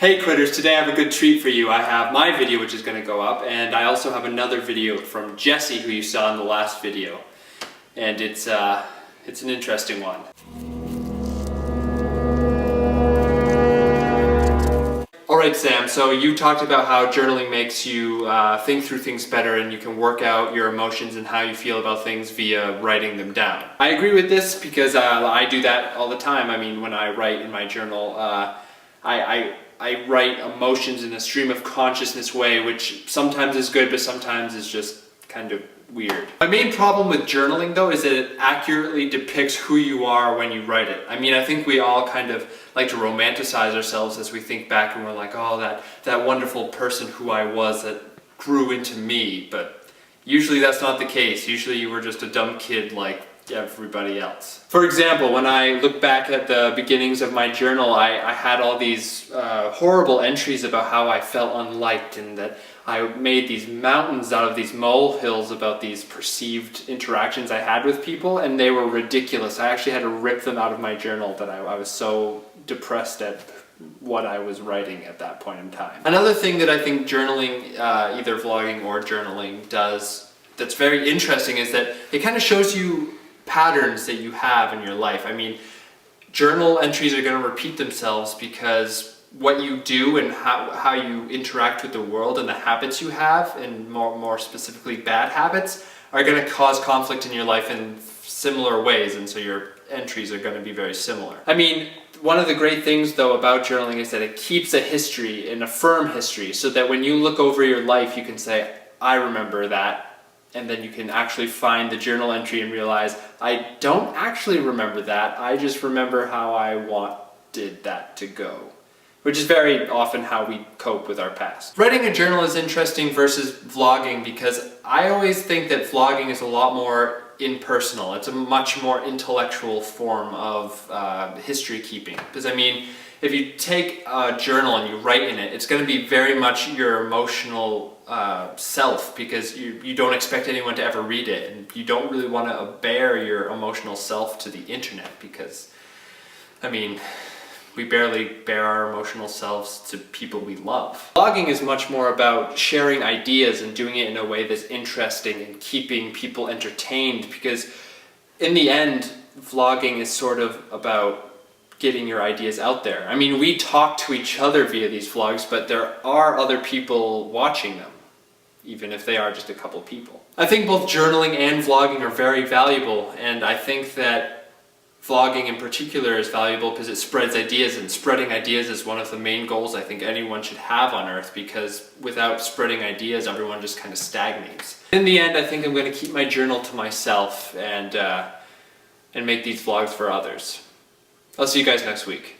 Hey Critters, today I have a good treat for you. I have my video which is going to go up, and I also have another video from Jesse who you saw in the last video. And it's an interesting one. Alright Sam, so you talked about how journaling makes you think through things better and you can work out your emotions and how you feel about things via writing them down. I agree with this because I do that all the time. I mean, when I write in my journal, I write emotions in a stream of consciousness way, which sometimes is good, but sometimes is just kind of weird. My main problem with journaling though is that it accurately depicts who you are when you write it. I mean, I think we all kind of like to romanticize ourselves as we think back and we're like, oh, that wonderful person who I was that grew into me, but usually that's not the case. Usually you were just a dumb kid like everybody else. For example, when I look back at the beginnings of my journal, I had all these horrible entries about how I felt unliked and that I made these mountains out of these molehills about these perceived interactions I had with people, and they were ridiculous. I actually had to rip them out of my journal that I was so depressed at what I was writing at that point in time. Another thing that I think journaling, either vlogging or journaling, does that's very interesting is that it kind of shows you patterns that you have in your life. I mean, journal entries are going to repeat themselves because what you do and how you interact with the world and the habits you have, and more specifically bad habits, are going to cause conflict in your life in similar ways, and so your entries are going to be very similar. I mean, one of the great things though about journaling is that it keeps a history, and a firm history, so that when you look over your life you can say, I remember that. And then you can actually find the journal entry and realize, I don't actually remember that, I just remember how I wanted that to go. Which is very often how we cope with our past. Writing a journal is interesting versus vlogging because I always think that vlogging is a lot more impersonal. It's a much more intellectual form of history keeping. Because I mean, if you take a journal and you write in it, it's going to be very much your emotional self, because you don't expect anyone to ever read it, and you don't really want to bare your emotional self to the internet because, I mean, we barely bare our emotional selves to people we love. Vlogging is much more about sharing ideas and doing it in a way that's interesting and keeping people entertained, because in the end, vlogging is sort of about getting your ideas out there. I mean, we talk to each other via these vlogs, but there are other people watching them, even if they are just a couple people. I think both journaling and vlogging are very valuable, and I think that vlogging in particular is valuable because it spreads ideas, and spreading ideas is one of the main goals I think anyone should have on Earth, because without spreading ideas, everyone just kind of stagnates. In the end, I think I'm going to keep my journal to myself and make these vlogs for others. I'll see you guys next week.